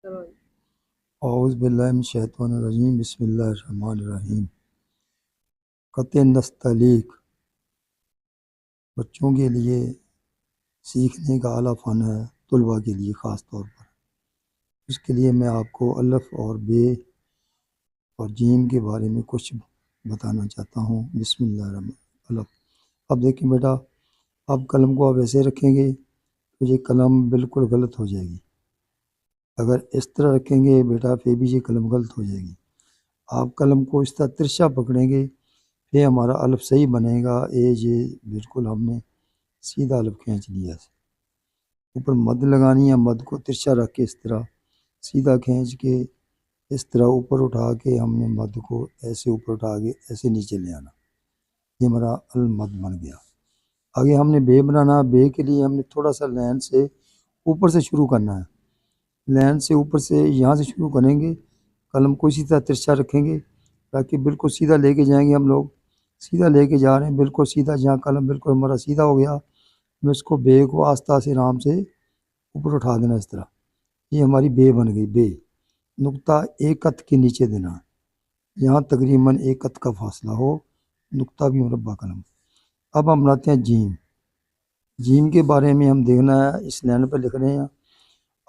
اعوذ باللہ من الشیطان الرجیم بسم اللہ الرحمن الرحیم۔ خط نستعلیق بچوں کے لیے سیکھنے کا اعلیٰ فن ہے، طلباء کے لیے خاص طور پر۔ اس کے لیے میں آپ کو الف اور بے اور جیم کے بارے میں کچھ بتانا چاہتا ہوں۔ بسم اللہ الرحمن الف۔ اب دیکھیں بیٹا، اب قلم کو آپ ایسے رکھیں گے تو یہ قلم بالکل غلط ہو جائے گی۔ اگر اس طرح رکھیں گے بیٹا پھر بھی یہ قلم غلط ہو جائے گی۔ آپ قلم کو اس طرح ترچھا پکڑیں گے پھر ہمارا الف صحیح بنے گا۔ یہ بالکل ہم نے سیدھا الف کھینچ لیا ہے۔ اوپر مد لگانی ہے، مد کو ترچھا رکھ کے اس طرح سیدھا کھینچ کے اس طرح اوپر اٹھا کے ہم نے مد کو ایسے اوپر اٹھا کے ایسے نیچے لے آنا۔ یہ ہمارا المد بن گیا۔ آگے ہم نے بے بنانا۔ بے کے لیے ہم نے تھوڑا سا لین سے اوپر سے شروع کرنا ہے۔ لین سے اوپر سے یہاں سے شروع کریں گے، قلم کو اسی طرح ترچھا رکھیں گے تاکہ بالکل سیدھا لے کے جائیں گے۔ ہم لوگ سیدھا لے کے جا رہے ہیں، بالکل سیدھا۔ جہاں قلم بالکل ہمارا سیدھا ہو گیا، ہمیں اس کو بے کو آہستہ سے آرام سے اوپر اٹھا دینا اس طرح۔ یہ ہماری بے بن گئی۔ بے نقطہ ایک قط کے نیچے دینا، یہاں تقریباً ایک قط کا فاصلہ ہو، نقطہ بھی مربع قلم۔ اب ہم بناتے ہیں جیم۔ جیم کے بارے میں ہم دیکھنا ہے، اس لین پر لکھ رہے ہیں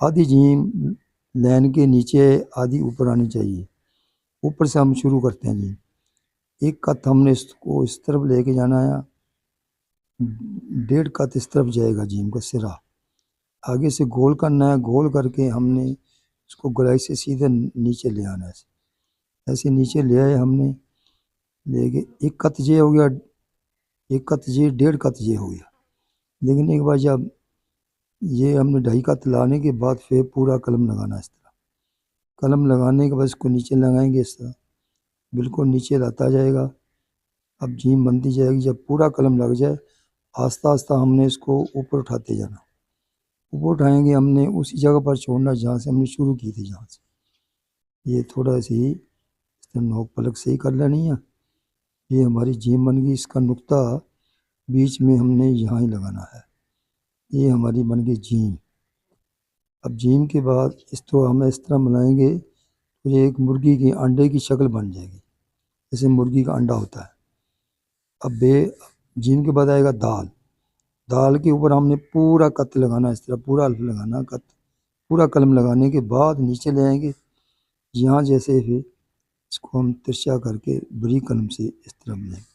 آدھی جیم لین کے نیچے آدھی اوپر آنی چاہیے۔ اوپر سے ہم شروع کرتے ہیں جیم۔ ایک قط ہم نے اس کو اس طرف لے کے جانا ہے، 1.5 قط اس طرف جائے گا جیم کا سرا۔ آگے سے گول کرنا ہے، گول کر کے ہم نے اس کو گولائی سے سیدھے نیچے لے آنا ہے۔ ایسے نیچے لے آئے ہم نے، لے کے ایک قط یہ ہو گیا، ایک قط یہ، 1.5 قط یہ ہو گیا۔ لیکن ایک بار جب یہ ہم نے 2.5 قط لانے کے بعد پھر پورا قلم لگانا ہے اس طرح۔ قلم لگانے کے بعد اس کو نیچے لگائیں گے اس طرح، بالکل نیچے لاتا جائے گا۔ اب جیم بنتی جائے گی۔ جب پورا قلم لگ جائے آہستہ آہستہ ہم نے اس کو اوپر اٹھاتے جانا۔ اوپر اٹھائیں گے ہم نے اسی جگہ پر چھوڑنا جہاں سے ہم نے شروع کی تھی، جہاں سے یہ تھوڑا سی اس طرح نوک پلک صحیح کر لینی ہے۔ یہ ہماری جیم بن گئی۔ اس کا نقطہ بیچ میں ہم نے یہاں ہی لگانا ہے۔ یہ ہماری بن گئی جیم۔ اب جیم کے بعد اس طرح ہم اس طرح بنائیں گے تو یہ ایک مرغی کی انڈے کی شکل بن جائے گی، جیسے مرغی کا انڈا ہوتا ہے۔ اب بے جیم کے بعد آئے گا دال۔ دال کے اوپر ہم نے پورا قط لگانا، اس طرح پورا الف لگانا، قط پورا قلم لگانے کے بعد نیچے لے آئیں گے، یہاں جیسے پھر اس کو ہم ترچھا کر کے بری قلم سے اس طرح بنائیں گے۔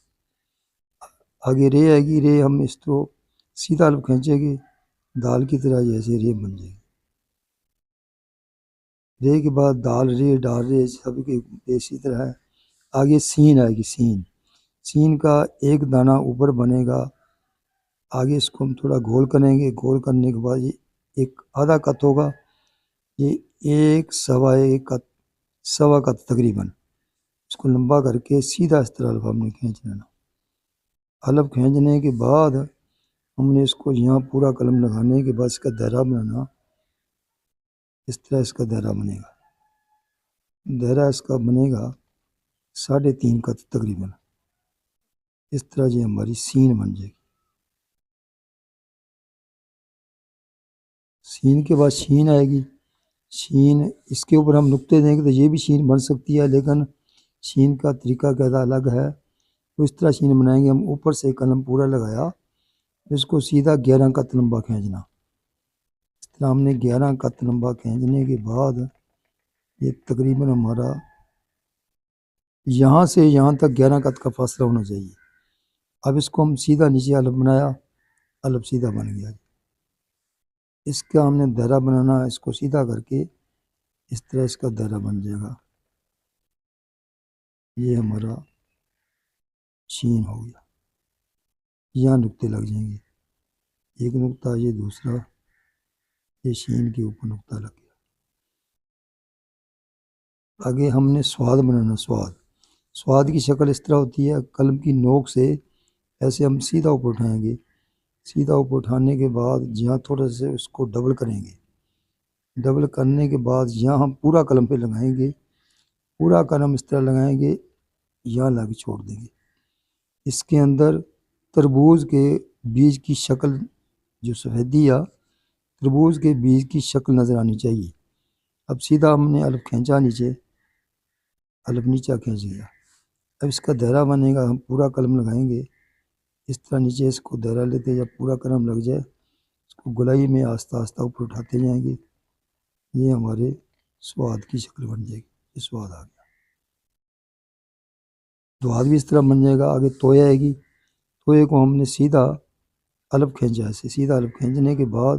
آگے رے آئے گی۔ رے ہم اس کو سیدھا الف کھینچیں گے دال کی طرح، جیسے رے بن جائے گی۔ رے کے بعد دال، رے، ڈال، رے سب کے اسی طرح ہے۔ آگے سین آئے گی۔ سین، سین کا ایک دانہ اوپر بنے گا۔ آگے اس کو ہم تھوڑا گول کریں گے، گول کرنے کے بعد یہ ایک آدھا قط ہوگا، یہ ایک سوا ایک قط، سوا قط تقریباً۔ اس کو لمبا کر کے سیدھا اس طرح الف ہم نے کھینچ لینا۔ الف کھینچنے کے بعد ہم نے اس کو یہاں پورا قلم لگانے کے بعد اس کا دائرہ بنانا۔ اس طرح اس کا دائرہ بنے گا۔ دائرہ اس کا بنے گا 3.5 قط تقریباً۔ اس طرح یہ ہماری سین بن جائے گی۔ سین کے بعد شین آئے گی۔ شین، اس کے اوپر ہم نقطے دیں گے تو یہ بھی شین بن سکتی ہے، لیکن شین کا طریقہ قاعدہ الگ ہے۔ تو اس طرح شین بنائیں گے ہم۔ اوپر سے قلم پورا لگایا، اس کو سیدھا 11 قط لمبا کھینچنا۔ اس طرح ہم نے 11 قط لمبا کھینچنے کے بعد یہ تقریباً ہمارا یہاں سے یہاں تک 11 قط کا فاصلہ ہونا چاہیے۔ اب اس کو ہم سیدھا نیچے الف بنایا، الف سیدھا بن گیا۔ اس کا ہم نے دائرہ بنانا، اس کو سیدھا کر کے اس طرح اس کا دائرہ بن جائے گا۔ یہ ہمارا شین ہو گیا۔ یہاں نقطے لگ جائیں گے، ایک نقطہ، یہ دوسرا، یہ شین کے اوپر نقطہ لگ گیا۔ آگے ہم نے سواد بنانا۔ سواد، سواد کی شکل اس طرح ہوتی ہے، قلم کی نوک سے ایسے ہم سیدھا اوپر اٹھائیں گے۔ سیدھا اوپر اٹھانے کے بعد یہاں تھوڑا سے اس کو ڈبل کریں گے۔ ڈبل کرنے کے بعد یہاں ہم پورا قلم پہ لگائیں گے، پورا قلم اس طرح لگائیں گے، یہاں لا کے چھوڑ دیں گے۔ اس کے اندر تربوز کے بیج کی شکل، جو سفیدی یا تربوز کے بیج کی شکل نظر آنی چاہیے۔ اب سیدھا ہم نے الف کھینچا نیچے، الف نیچا کھینچ گیا. اب اس کا دائرہ بنے گا، ہم پورا قلم لگائیں گے اس طرح نیچے اس کو دائرہ لیتے، جب پورا قلم لگ جائے اس کو گلائی میں آہستہ آہستہ اوپر اٹھاتے جائیں گے. یہ ہمارے سواد کی شکل بن جائے گی. یہ سواد آ گیا. دواد بھی اس طرح بن جائے گا. آگے تویا آئے گی. توئے کو ہم نے سیدھا الف کھینچا، ایسے سیدھا الف کھینچنے کے بعد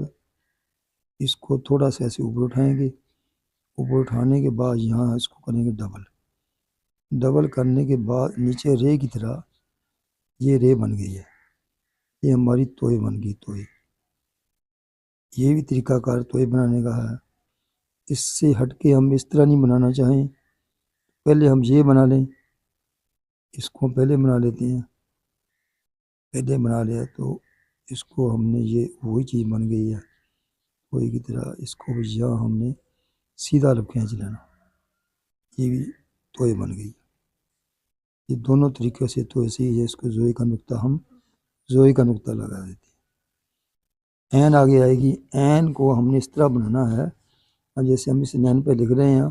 اس کو تھوڑا سا ایسے اوپر اٹھائیں گے. اوپر اٹھانے کے بعد یہاں اس کو کریں گے ڈبل. ڈبل کرنے کے بعد نیچے رے کی طرح یہ رے بن گئی ہے. یہ ہماری توئے بن گئی. توئے یہ بھی طریقہ کار توئے بنانے کا ہے. اس سے ہٹ کے ہم اس طرح نہیں بنانا چاہیں، پہلے ہم یہ بنا لیں. اس کو پہلے بنا لیتے ہیں. پہلے بنا لیا تو اس کو ہم نے یہ وہی چیز بن گئی ہے توئے کی طرح. اس کو یہاں ہم نے سیدھا الف کھینچ لینا. یہ بھی توئے بن گئی. یہ دونوں طریقے سے توئے سے ہی ہے. اس کو زوئے کا نقطہ ہم زوئے کا نقطہ لگا دیتے ہیں. عین آگے آئے گی. عین کو ہم نے اس طرح بنانا ہے جیسے ہم اس عین پہ لکھ رہے ہیں.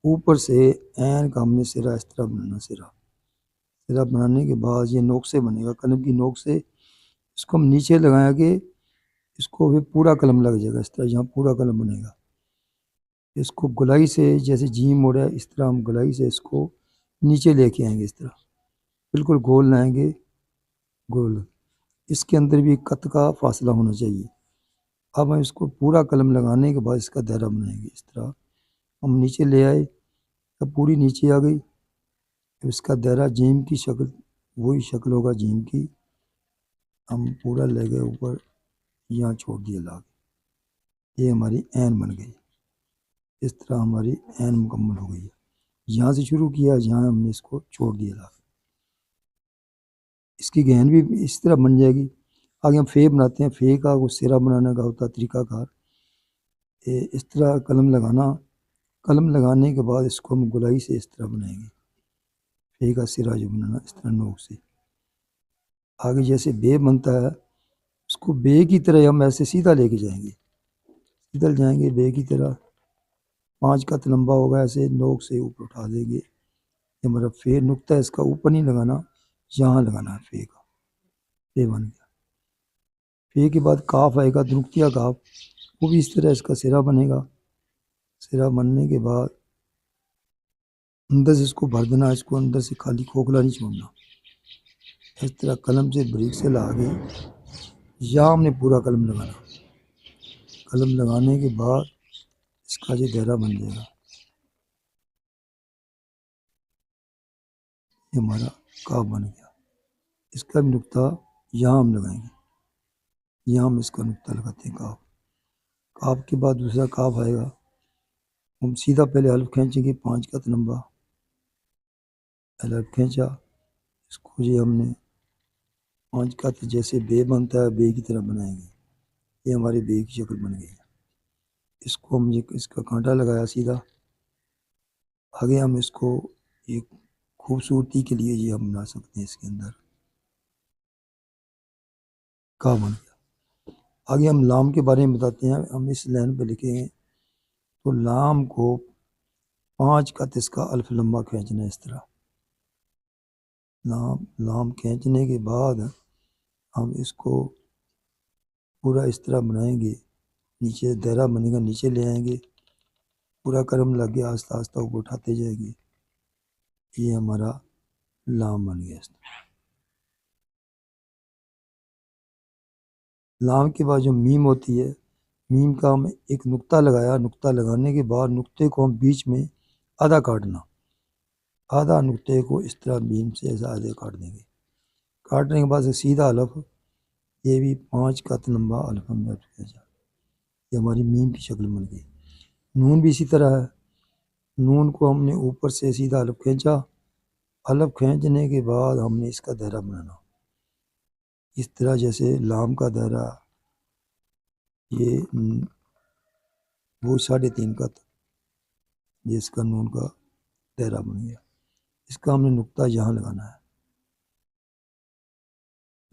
اوپر سے عین کا ہم نے سرا اس طرح بنانا. سرا بنانے کے بعد یہ نوک سے بنے گا. قلم کی نوک سے اس کو ہم نیچے لگائیں گے. اس کو پھر پورا قلم لگ جائے گا اس طرح. یہاں پورا قلم بنے گا. اس کو گلائی سے جیسے جیم ہو رہا ہے اس طرح ہم گلائی سے اس کو نیچے لے کے آئیں گے. اس طرح بالکل گول لائیں گے. گول. اس کے اندر بھی قط کا فاصلہ ہونا چاہیے. اب ہم اس کو پورا قلم لگانے کے بعد اس کا دائرہ بنائیں گے. اس طرح ہم نیچے لے آئے. اب پوری نیچے آ گئی. اس کا دائرہ جیم کی شکل وہی شکل ہوگا جیم کی. ہم پورا لے گئے اوپر. یہاں چھوڑ دیا لا کے. یہ ہماری عین بن گئی. اس طرح ہماری عین مکمل ہو گئی ہے. یہاں سے شروع کیا، یہاں ہم نے اس کو چھوڑ دیا لا کے. اس کی گہن بھی اس طرح بن جائے گی. آگے ہم فے بناتے ہیں. فے کا وہ سرا بنانے کا ہوتا ہے طریقہ کار. اس طرح قلم لگانا. قلم لگانے کے بعد اس کو ہم گلائی سے اس طرح بنائیں گے. فے کا سرا جو بنانا اس طرح نوک سے. آگے جیسے بے بنتا ہے اس کو بے کی طرح ہم ایسے سیدھا لے کے جائیں گے. سیدھا جائیں گے بے کی طرح. 5 قط لمبا ہوگا. ایسے نوک سے اوپر اٹھا دیں گے. یہ ہمارا فے نقطہ ہے. اس کا اوپر نہیں لگانا، یہاں لگانا ہے. فے کا فے بن گیا. فے کے بعد کاف آئے گا. درختیا کاف. وہ بھی اس طرح اس کا سرا بنے گا. سرا بننے کے بعد اندر سے اس کو بھر دینا. اس کو اندر سے خالی کھوکھلا نہیں چھوڑنا. اس طرح قلم سے بریک سے لا کے یہاں ہم نے پورا قلم لگانا. قلم لگانے کے بعد اس کا یہ دائرہ بن جائے گا. یہ ہمارا کاف بن گیا. اس کا بھی نقطہ یہاں ہم لگائیں گے. یہاں ہم اس کا نقطہ لگاتے ہیں کاف. کاف کے بعد دوسرا کاف آئے گا. ہم سیدھا پہلے الف کھینچیں گے 5 قط لمبا. الف کھینچا. اس کو یہ ہم نے 5 قط جیسے بے بنتا ہے بے کی طرح بنائیں گے. یہ ہماری بے کی شکل بن گئی ہے. اس کو ہم اس کا کانٹا لگایا سیدھا. آگے ہم اس کو ایک خوبصورتی کے لیے یہ ہم بنا سکتے ہیں. اس کے اندر کا بن گیا. آگے ہم لام کے بارے میں بتاتے ہیں. ہم اس لائن پہ لکھیں گے تو لام کو 5 قط اس کا الف لمبا کھینچنا ہے. اس طرح لام کھینچنے کے بعد ہم اس کو پورا اس طرح بنائیں گے. نیچے دائرہ بنے گا. نیچے لے آئیں گے. پورا قلم لگ گیا. آہستہ آہستہ اوپر اٹھاتے جائیں گے. یہ ہمارا لام بن گیا. اس طرح لام کے بعد جو میم ہوتی ہے، میم کا ہم ایک نقطہ لگایا. نقطہ لگانے کے بعد نقطے کو ہم بیچ میں آدھا کاٹنا. آدھا نقطے کو اس طرح میم سے ایسا آدھے کاٹ دیں گے. کاٹنے کے بعد سیدھا الف. یہ بھی 5 قط لمبا الف ہم نے کھینچا. یہ ہماری میم کی شکل بن گئی. نون بھی اسی طرح ہے. نون کو ہم نے اوپر سے سیدھا الف کھینچا. الف کھینچنے کے بعد ہم نے اس کا دائرہ بنانا. اس طرح جیسے لام کا دائرہ یہ وہ 3.5 قط جس کا نون کا دائرہ بن گیا. اس کا ہم نے نقطہ یہاں لگانا ہے.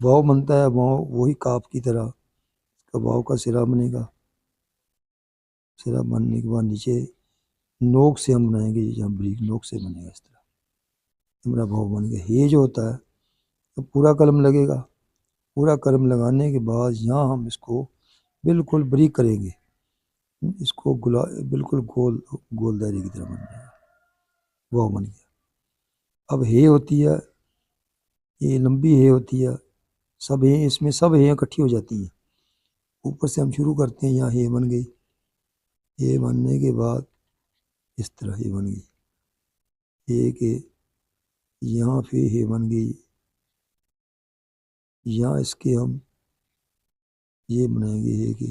واو بنتا ہے. واو وہی کاف کی طرح اس کا واو کا سرا بنے گا. سرا بننے کے بعد نیچے نوک سے ہم بنائیں گے، یہاں بریک نوک سے بنے گا، اس طرح ہمارا بھاؤ بن گیا۔ ہے جو ہوتا ہے تو پورا قلم لگے گا، پورا قلم لگانے کے بعد یہاں ہم اس کو بالکل بریک کریں گے، اس کو بالکل گول دائرے کی طرح بن جائے گا، واؤ بن گیا۔ اب ہے ہوتی ہے، یہ لمبی ہے ہوتی ہے، سب ہے اس میں، سب ہے اکٹھی ہو جاتی ہیں۔ اوپر سے ہم شروع کرتے ہیں، یہاں ہے بن گئی، یہ بننے کے بعد اس طرح ہے بن گئی، یہ کہ یہاں پہ ہے بن گئی، یہاں اس کے ہم یہ بنائیں گے، ہے کہ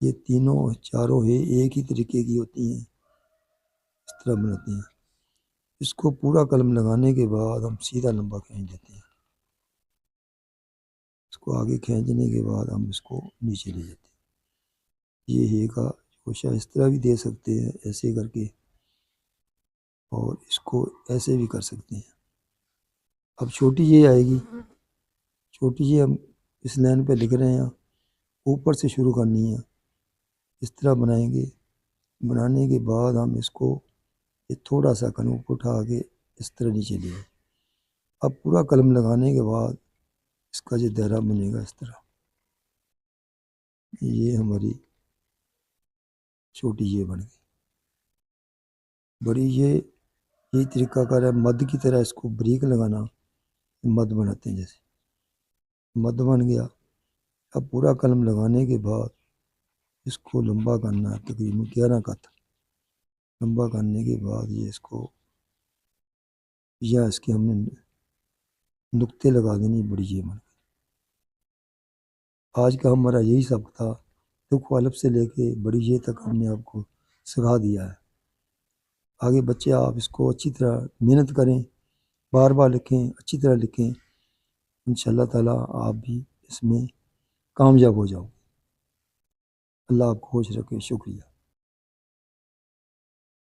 یہ تینوں چاروں ہے ایک ہی طریقے کی ہوتی ہیں، اس طرح بناتے ہیں۔ اس کو پورا قلم لگانے کے بعد ہم سیدھا لمبا کھینچ دیتے ہیں، اس کو آگے کھینچنے کے بعد ہم اس کو نیچے لے جاتے ہیں۔ یہ ہے کا کوشش اس طرح بھی دے سکتے ہیں، ایسے کر کے، اور اس کو ایسے بھی کر سکتے ہیں۔ اب چھوٹی یہ آئے گی، چھوٹی یہ ہم اس لائن پہ لکھ رہے ہیں، اوپر سے شروع کرنی ہے، اس طرح بنائیں گے۔ بنانے کے بعد ہم اس کو یہ تھوڑا سا قلم کو اٹھا کے اس طرح نیچے لے آئے۔ اب پورا قلم لگانے کے بعد اس کا جو دائرہ بنے گا اس طرح، یہ ہماری چھوٹی یہ بن گئی۔ بڑی یہی طریقہ کار ہے، مد کی طرح اس کو بریک لگانا، مد بناتے ہیں جیسے مد بن گیا۔ اب پورا قلم لگانے کے بعد اس کو لمبا کرنا ہے، تقریباً 11 قط لمبا کرنے کے بعد یہ اس کو، یا اس کے ہم نے نقطے لگا دینی، بڑی یہ بن گئی۔ آج کا ہمارا یہی سبق تھا، تک الف سے لے کے بڑی یہ تک ہم نے آپ کو سکھا دیا ہے۔ آگے بچے آپ اس کو اچھی طرح محنت کریں، بار بار لکھیں، اچھی طرح لکھیں، انشاءاللہ تعالیٰ آپ بھی اس میں کامیاب ہو جاؤ۔ اللہ آپ کو خوش رکھے، شکریہ۔